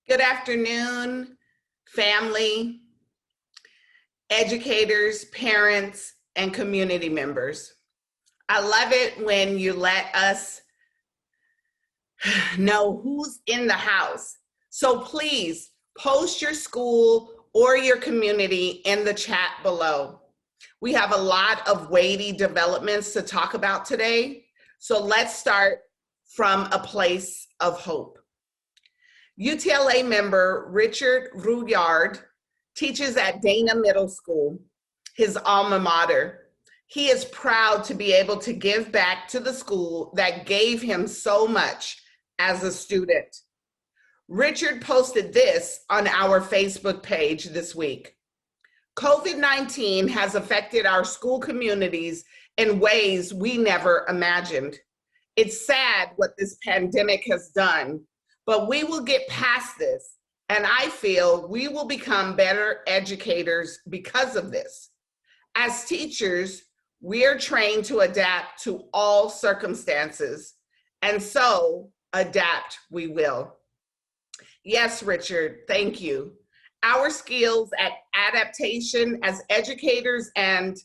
Good afternoon, family, educators, parents, and community members. I love it when you let us know who's in the house. So please post your school or your community in the chat below. We have a lot of weighty developments to talk about today. So let's start from a place of hope. UTLA member Richard Rudyard teaches at Dana Middle School, his alma mater. He is proud to be able to give back to the school that gave him so much as a student. Richard posted this on our Facebook page this week. COVID-19 has affected our school communities in ways we never imagined. It's sad what this pandemic has done, but we will get past this, and I feel we will become better educators because of this. As teachers, we are trained to adapt to all circumstances, and so adapt we will. Yes, Richard, thank you. Our skills at adaptation as educators and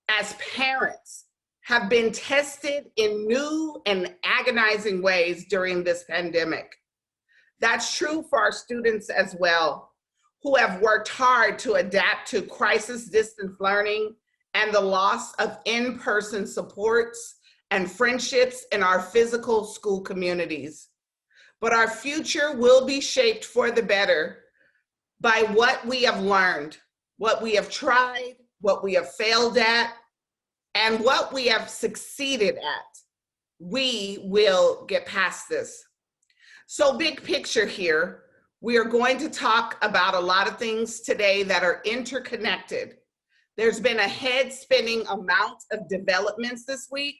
as parents have been tested in new and agonizing ways during this pandemic. That's true for our students as well, who have worked hard to adapt to crisis distance learning and the loss of in-person supports and friendships in our physical school communities. But our future will be shaped for the better by what we have learned, what we have tried, what we have failed at, and what we have succeeded at. We will get past this. So big picture here, we are going to talk about a lot of things today that are interconnected. There's been a head-spinning amount of developments this week,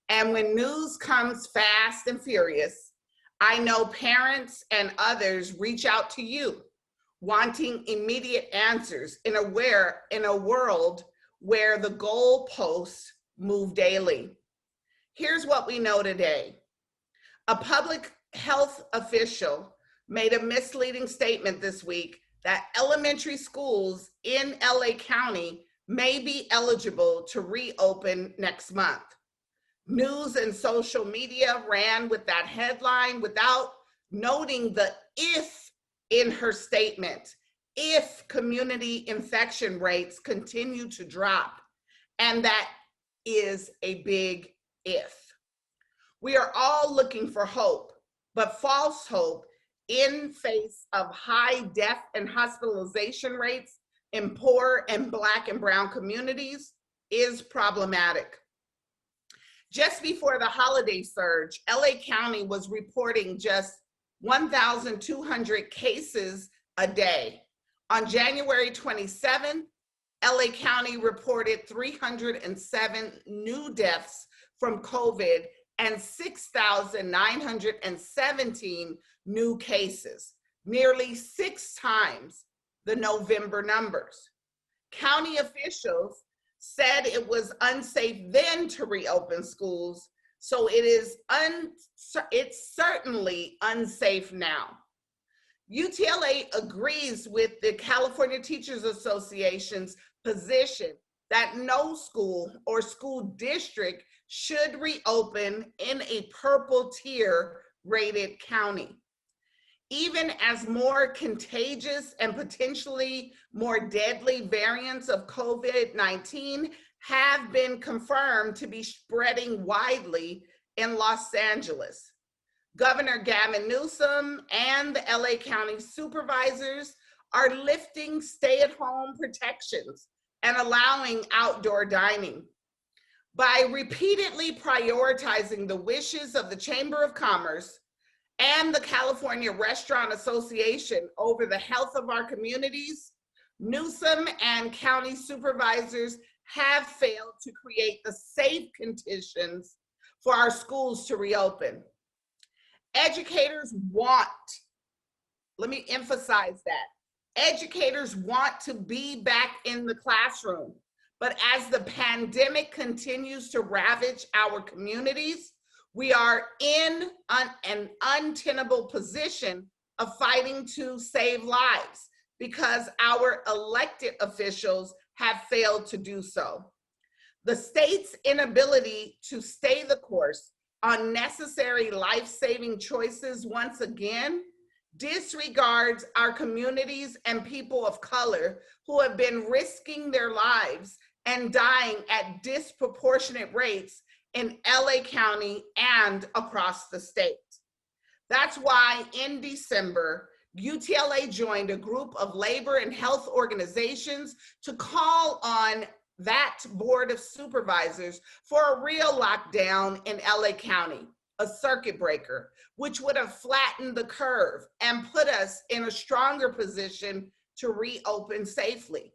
and when news comes fast and furious, I know parents and others reach out to you, wanting immediate answers in a world where the goalposts move daily. Here's what we know today. A public health official made a misleading statement this week that elementary schools in LA County may be eligible to reopen next month. News and social media ran with that headline without noting the if in her statement. If community infection rates continue to drop, and that is a big if. We are all looking for hope, but false hope in face of high death and hospitalization rates in poor and Black and brown communities is problematic. Just before the holiday surge, LA County was reporting just 1,200 cases a day. On January 27th, LA County reported 307 new deaths from COVID and 6,917 new cases, nearly 6 times the November numbers. County officials said it was unsafe then to reopen schools, so it's certainly unsafe now. UTLA agrees with the California Teachers Association's position that no school or school district should reopen in a purple tier rated county. Even as more contagious and potentially more deadly variants of COVID-19 have been confirmed to be spreading widely in Los Angeles. Governor Gavin Newsom and the LA County supervisors are lifting stay-at-home protections and allowing outdoor dining. By repeatedly prioritizing the wishes of the Chamber of Commerce and the California Restaurant Association over the health of our communities, Newsom and county supervisors have failed to create the safe conditions for our schools to reopen. Educators want, let me emphasize that, educators want to be back in the classroom, but as the pandemic continues to ravage our communities, we are in an untenable position of fighting to save lives because our elected officials have failed to do so. The state's inability to stay the course on necessary life-saving choices once again disregards our communities and people of color who have been risking their lives and dying at disproportionate rates in LA County and across the state. That's why in December, UTLA joined a group of labor and health organizations to call on that board of supervisors for a real lockdown in LA County, a circuit breaker, which would have flattened the curve and put us in a stronger position to reopen safely.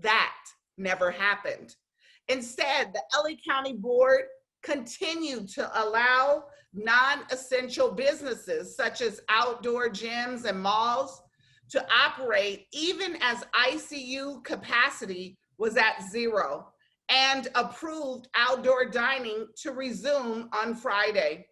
That never happened. Instead, the LA County board continued to allow non-essential businesses such as outdoor gyms and malls to operate even as ICU capacity was at 0 and approved outdoor dining to resume on Friday.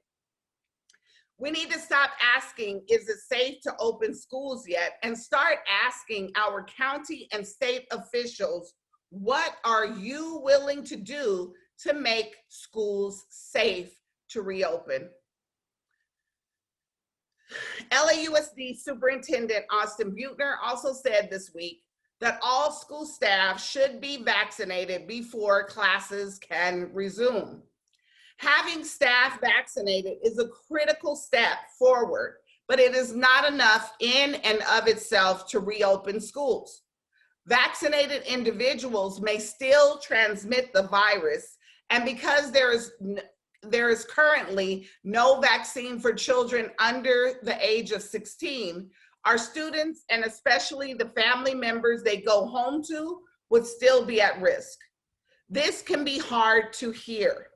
We need to stop asking, is it safe to open schools yet, and start asking our county and state officials, what are you willing to do to make schools safe to reopen? LAUSD Superintendent Austin Buettner also said this week that all school staff should be vaccinated before classes can resume. Having staff vaccinated is a critical step forward, but it is not enough in and of itself to reopen schools. Vaccinated individuals may still transmit the virus, and because there is currently no vaccine for children under the age of 16, our students, and especially the family members they go home to, would still be at risk. This can be hard to hear.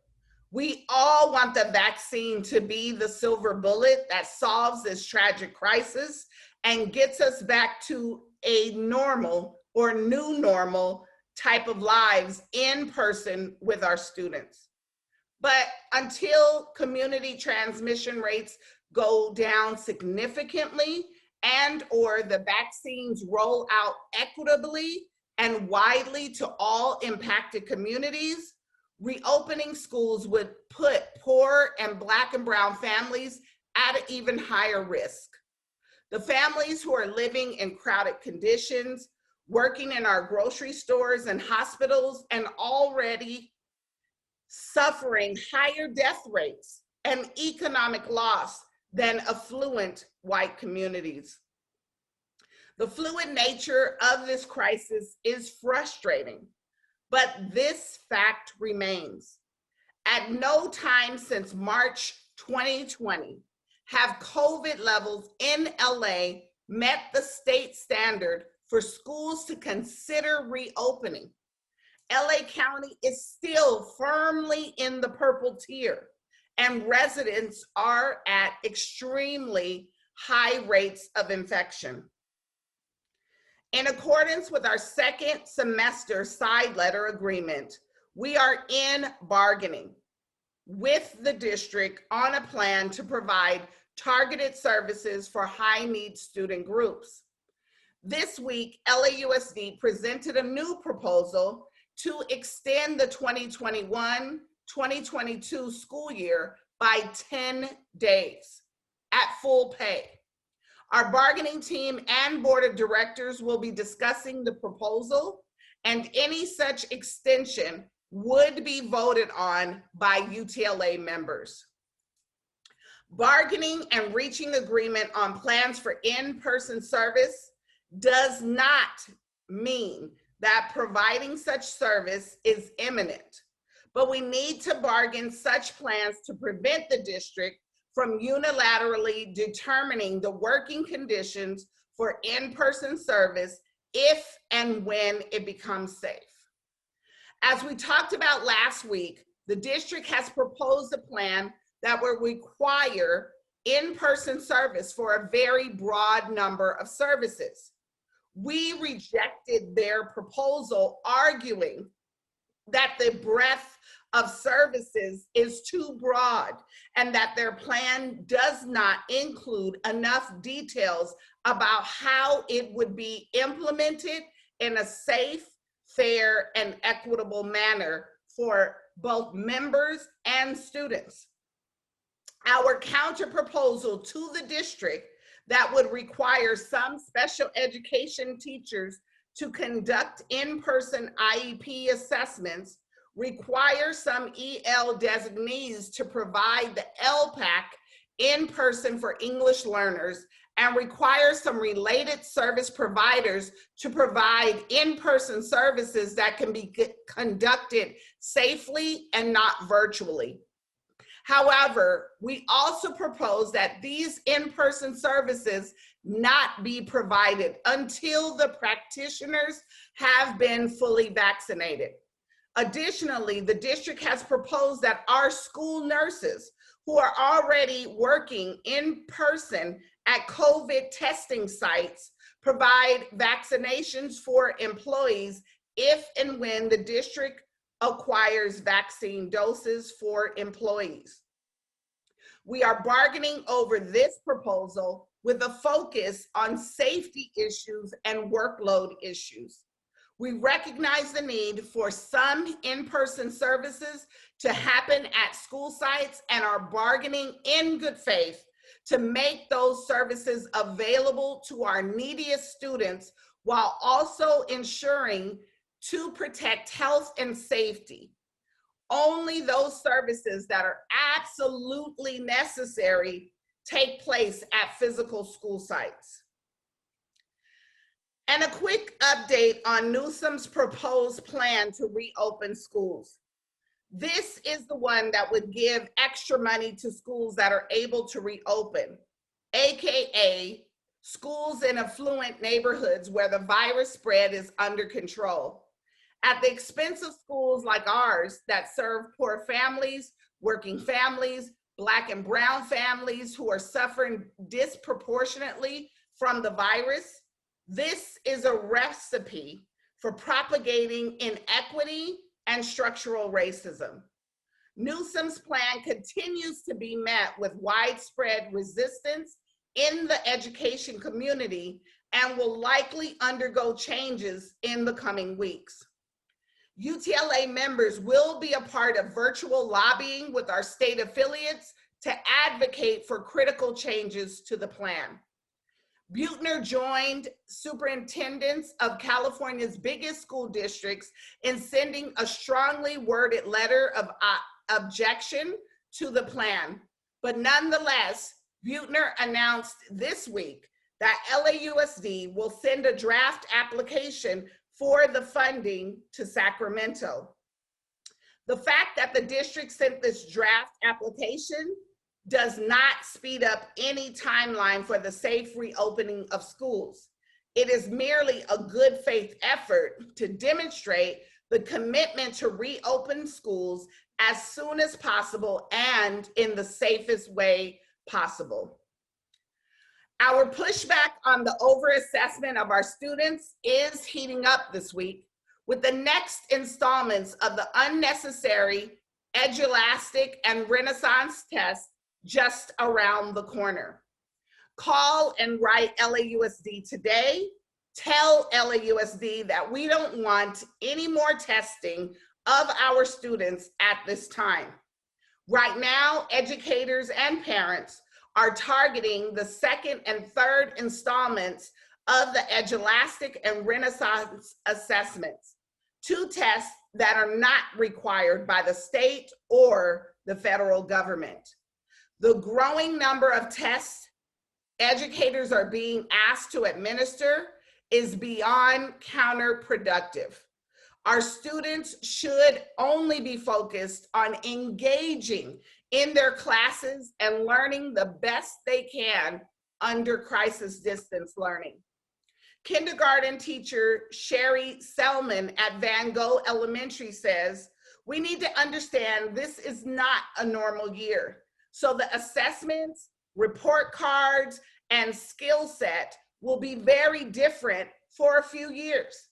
We all want the vaccine to be the silver bullet that solves this tragic crisis and gets us back to a normal or new normal type of lives in person with our students. But until community transmission rates go down significantly and or the vaccines roll out equitably and widely to all impacted communities, reopening schools would put poor and Black and brown families at an even higher risk. The families who are living in crowded conditions, working in our grocery stores and hospitals, and already suffering higher death rates and economic loss than affluent white communities. The fluid nature of this crisis is frustrating, but this fact remains. At no time since March 2020 have COVID levels in LA met the state standard for schools to consider reopening. LA County is still firmly in the purple tier, and residents are at extremely high rates of infection. In accordance with our second semester side letter agreement, we are in bargaining with the district on a plan to provide targeted services for high-need student groups. This week, LAUSD presented a new proposal to extend the 2021-2022 school year by 10 days at full pay. Our bargaining team and board of directors will be discussing the proposal, and any such extension would be voted on by UTLA members. Bargaining and reaching agreement on plans for in-person service does not mean that providing such service is imminent, but we need to bargain such plans to prevent the district from unilaterally determining the working conditions for in-person service if and when it becomes safe. As we talked about last week, the district has proposed a plan that will require in-person service for a very broad number of services. We rejected their proposal, arguing that the breadth of services is too broad and that their plan does not include enough details about how it would be implemented in a safe, fair, and equitable manner for both members and students. Our counter proposal to the district that would require some special education teachers to conduct in-person IEP assessments, require some EL designees to provide the LPAC in person for English learners, and require some related service providers to provide in-person services that can be conducted safely and not virtually. However, we also propose that these in-person services not be provided until the practitioners have been fully vaccinated. Additionally, the district has proposed that our school nurses who are already working in person at COVID testing sites provide vaccinations for employees if and when the district acquires vaccine doses for employees. We are bargaining over this proposal with a focus on safety issues and workload issues. We recognize the need for some in-person services to happen at school sites and are bargaining in good faith to make those services available to our neediest students while also ensuring to protect health and safety. Only those services that are absolutely necessary take place at physical school sites. And a quick update on Newsom's proposed plan to reopen schools. This is the one that would give extra money to schools that are able to reopen, AKA schools in affluent neighborhoods where the virus spread is under control, at the expense of schools like ours that serve poor families, working families, Black and brown families who are suffering disproportionately from the virus. This is a recipe for propagating inequity and structural racism. Newsom's plan continues to be met with widespread resistance in the education community and will likely undergo changes in the coming weeks. UTLA members will be a part of virtual lobbying with our state affiliates to advocate for critical changes to the plan. Buettner joined superintendents of California's biggest school districts in sending a strongly worded letter of objection to the plan. But nonetheless, Buettner announced this week that LAUSD will send a draft application for the funding to Sacramento. The fact that the district sent this draft application does not speed up any timeline for the safe reopening of schools. It is merely a good faith effort to demonstrate the commitment to reopen schools as soon as possible and in the safest way possible. Our pushback on the overassessment of our students is heating up this week with the next installments of the unnecessary EDULASTIC and Renaissance tests just around the corner. Call and write LAUSD today. Tell LAUSD that we don't want any more testing of our students at this time. Right now, educators and parents are targeting the second and third installments of the EDULASTIC and Renaissance assessments, two tests that are not required by the state or the federal government. The growing number of tests educators are being asked to administer is beyond counterproductive. Our students should only be focused on engaging in their classes and learning the best they can under crisis distance learning. Kindergarten teacher Sherry Selman at Van Gogh Elementary says, we need to understand this is not a normal year. So the assessments, report cards, and skill set will be very different for a few years.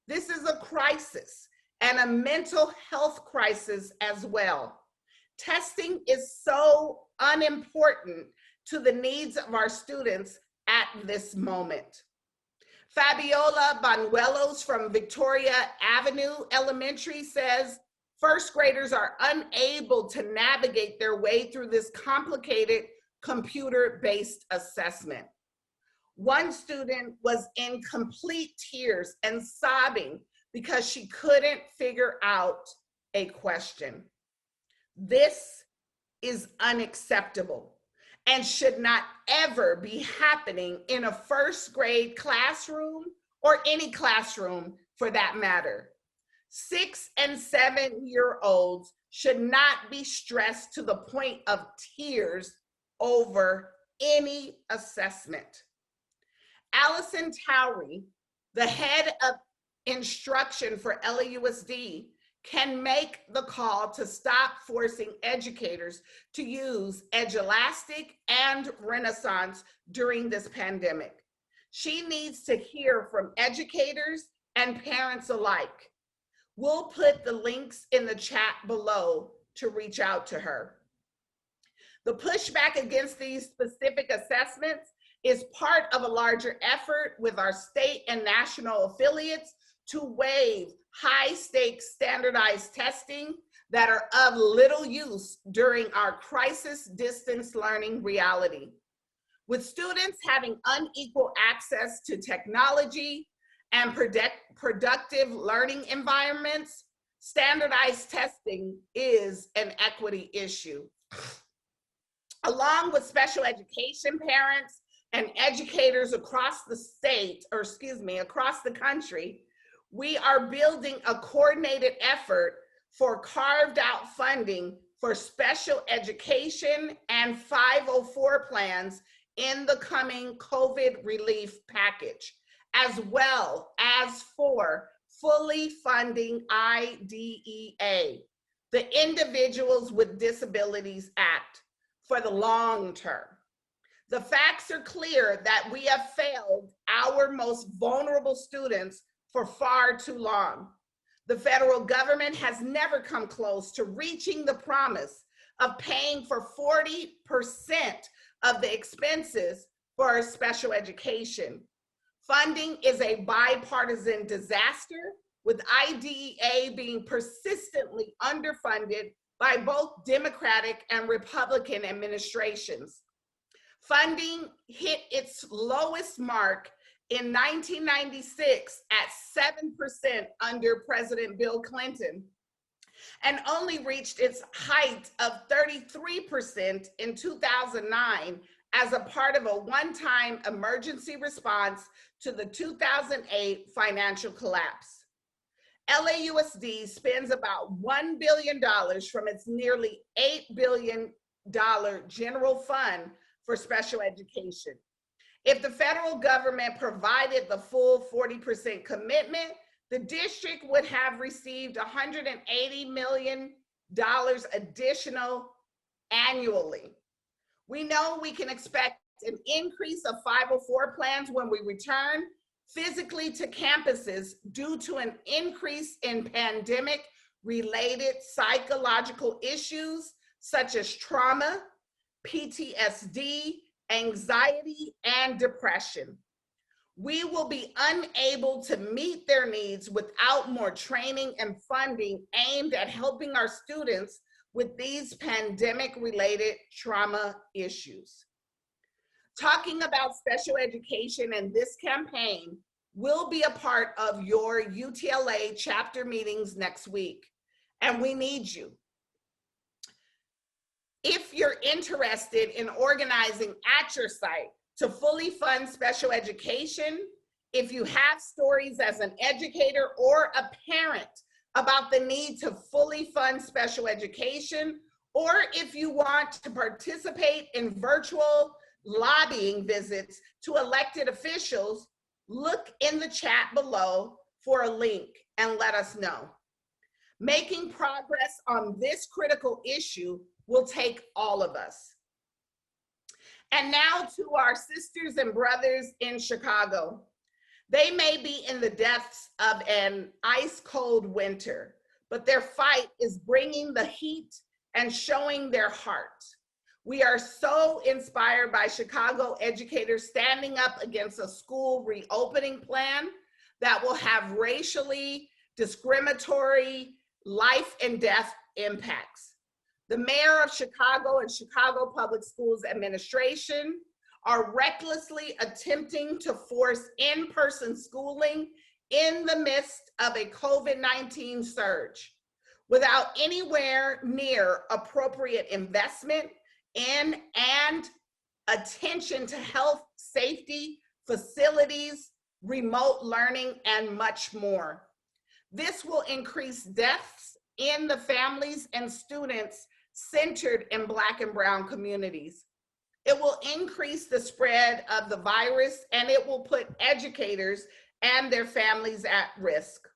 This is a crisis, and a mental health crisis as well. Testing is so unimportant to the needs of our students at this moment. Fabiola Banuelos from Victoria Avenue Elementary says, first graders are unable to navigate their way through this complicated computer-based assessment. One student was in complete tears and sobbing because she couldn't figure out a question. This is unacceptable and should not ever be happening in a first grade classroom or any classroom for that matter. 6- and 7-year-olds should not be stressed to the point of tears over any assessment. Alison Towery, the head of instruction for LAUSD, can make the call to stop forcing educators to use Edulastic and Renaissance during this pandemic. She needs to hear from educators and parents alike. We'll put the links in the chat below to reach out to her. The pushback against these specific assessments is part of a larger effort with our state and national affiliates to waive high-stakes standardized testing that are of little use during our crisis distance learning reality. With students having unequal access to technology and productive learning environments, standardized testing is an equity issue. Along with special education parents and educators across the state, or excuse me, across the country, we are building a coordinated effort for carved out funding for special education and 504 plans in the coming COVID relief package, as well as for fully funding IDEA, the Individuals with Disabilities Act, for the long term. The facts are clear that we have failed our most vulnerable students for far too long. The federal government has never come close to reaching the promise of paying for 40% of the expenses for special education. Funding is a bipartisan disaster, with IDEA being persistently underfunded by both Democratic and Republican administrations. Funding hit its lowest mark in 1996 at 7% under President Bill Clinton, and only reached its height of 33% in 2009 as a part of a one-time emergency response to the 2008 financial collapse. LAUSD spends about $1 billion from its nearly $8 billion general fund for special education. If the federal government provided the full 40% commitment, the district would have received $180 million additional annually. We know we can expect an increase of 504 plans when we return physically to campuses due to an increase in pandemic-related psychological issues such as trauma, PTSD, anxiety, and depression. We will be unable to meet their needs without more training and funding aimed at helping our students with these pandemic-related trauma issues. Talking about special education and this campaign will be a part of your UTLA chapter meetings next week, and we need you. If you're interested in organizing at your site to fully fund special education, if you have stories as an educator or a parent about the need to fully fund special education, or if you want to participate in virtual lobbying visits to elected officials, look in the chat below for a link and let us know. Making progress on this critical issue will take all of us. And now to our sisters and brothers in Chicago. They may be in the depths of an ice cold winter, but their fight is bringing the heat and showing their heart. We are so inspired by Chicago educators standing up against a school reopening plan that will have racially discriminatory life and death impacts. The mayor of Chicago and Chicago Public Schools administration are recklessly attempting to force in-person schooling in the midst of a COVID-19 surge without anywhere near appropriate investment in and attention to health, safety, facilities, remote learning, and much more. This will increase deaths in the families and students centered in Black and Brown communities. It will increase the spread of the virus, and it will put educators and their families at risk.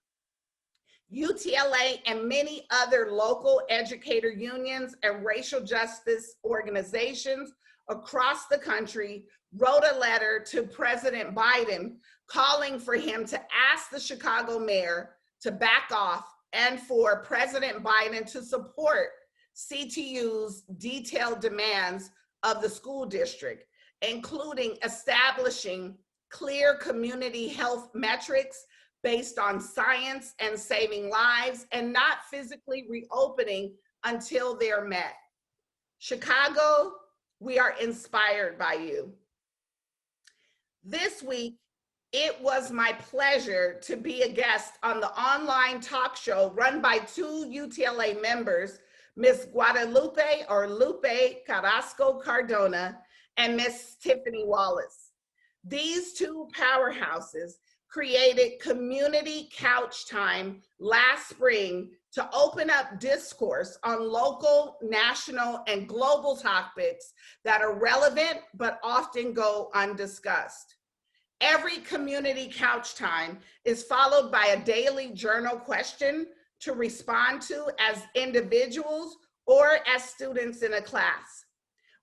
UTLA and many other local educator unions and racial justice organizations across the country wrote a letter to President Biden calling for him to ask the Chicago mayor to back off and for President Biden to support CTU's detailed demands of the school district, including establishing clear community health metrics based on science and saving lives, and not physically reopening until they're met. Chicago, we are inspired by you. This week, it was my pleasure to be a guest on the online talk show run by two UTLA members, Ms. Guadalupe or Lupe Carrasco Cardona and Ms. Tiffany Wallace. These two powerhouses created community couch time last spring to open up discourse on local, national, and global topics that are relevant but often go undiscussed. Every community couch time is followed by a daily journal question to respond to as individuals or as students in a class.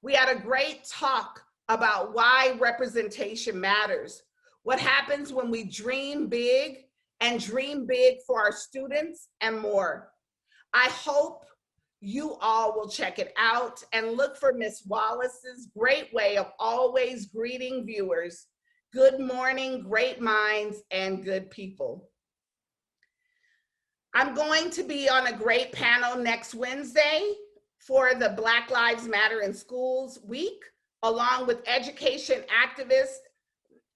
We had a great talk about why representation matters, what happens when we dream big and dream big for our students, and more. I hope you all will check it out and look for Ms. Wallace's great way of always greeting viewers. Good morning, great minds, and good people. I'm going to be on a great panel next Wednesday for the Black Lives Matter in Schools Week, along with education activist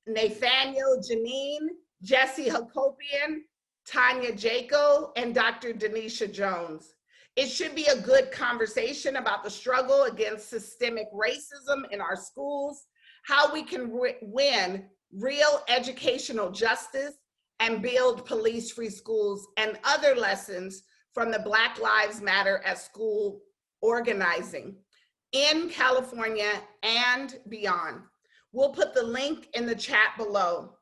Nathaniel Janine, Jesse Hakopian, Tanya Jaco, and Dr. Denisha Jones. It should be a good conversation about the struggle against systemic racism in our schools, how we can win real educational justice and build police-free schools, and other lessons from the Black Lives Matter at School organizing in California and beyond. We'll put the link in the chat below.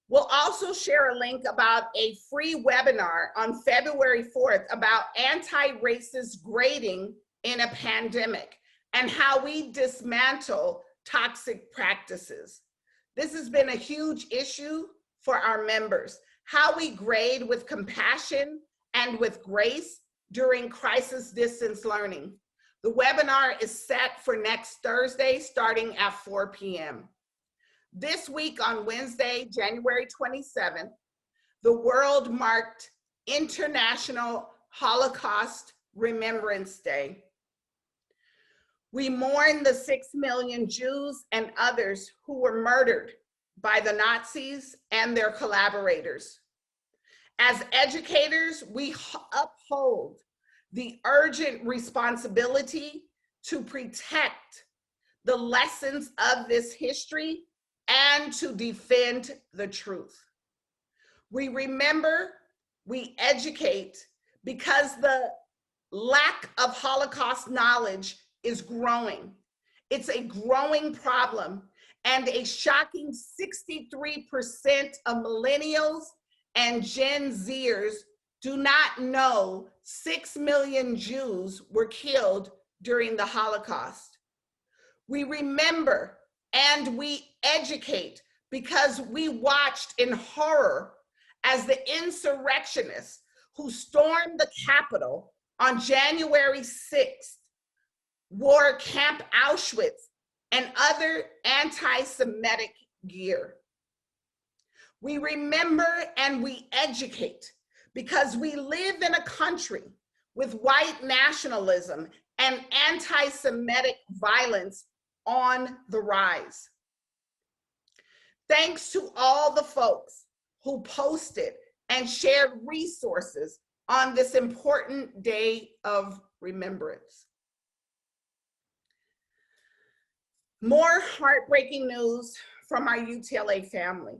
We'll also share a link about a free webinar on February 4th about anti-racist grading in a pandemic and how we dismantle toxic practices. This has been a huge issue for our members, how we grade with compassion and with grace during crisis distance learning. The webinar is set for next Thursday, starting at 4 p.m. This week on Wednesday, January 27th, the world marked International Holocaust Remembrance Day. We mourn the 6 million Jews and others who were murdered by the Nazis and their collaborators. As educators, we uphold the urgent responsibility to protect the lessons of this history and to defend the truth. We remember, we educate, because the lack of Holocaust knowledge is growing. It's a growing problem, and a shocking 63% of millennials and Gen Zers do not know 6 million Jews were killed during the Holocaust. We remember and we educate because we watched in horror as the insurrectionists who stormed the Capitol on January 6th wore Camp Auschwitz and other anti-Semitic gear. We remember and we educate because we live in a country with white nationalism and anti-Semitic violence on the rise. Thanks to all the folks who posted and shared resources on this important day of remembrance. More heartbreaking news from our UTLA family.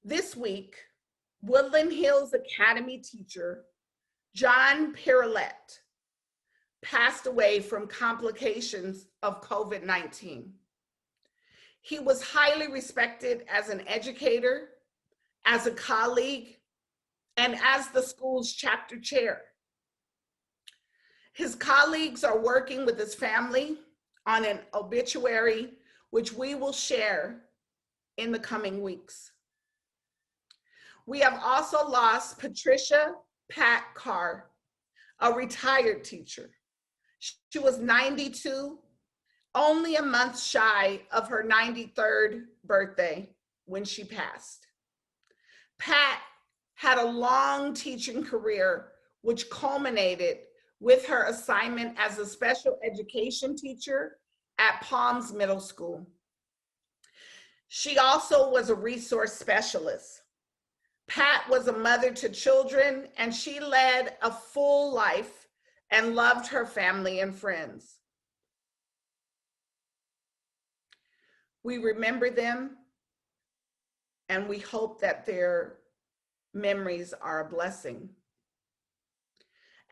This week, Woodland Hills Academy teacher John Pirouette passed away from complications of COVID-19. He was highly respected as an educator, as a colleague, and as the school's chapter chair. His colleagues are working with his family on an obituary, which we will share in the coming weeks. We have also lost Patricia Pat Carr, a retired teacher. She was 92, only a month shy of her 93rd birthday when she passed. Pat had a long teaching career, which culminated with her assignment as a special education teacher at Palms Middle School. She also was a resource specialist. Pat was a mother to children, and she led a full life and loved her family and friends. We remember them, and we hope that their memories are a blessing.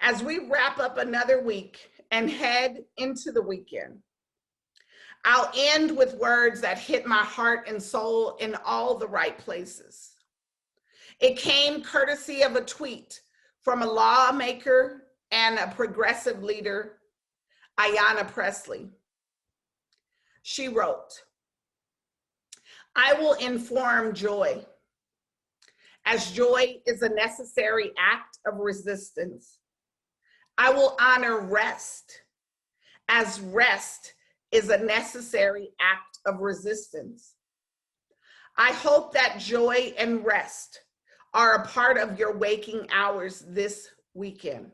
As we wrap up another week and head into the weekend, I'll end with words that hit my heart and soul in all the right places. It came courtesy of a tweet from a lawmaker and a progressive leader, Ayanna Pressley. She wrote, "I will inform joy, as joy is a necessary act of resistance. I will honor rest, as rest is a necessary act of resistance. I hope that joy and rest are a part of your waking hours this weekend.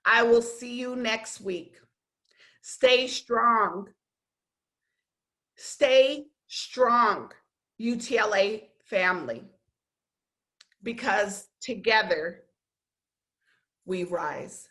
I will see you next week. Stay strong. Stay strong, UTLA family, because together we rise."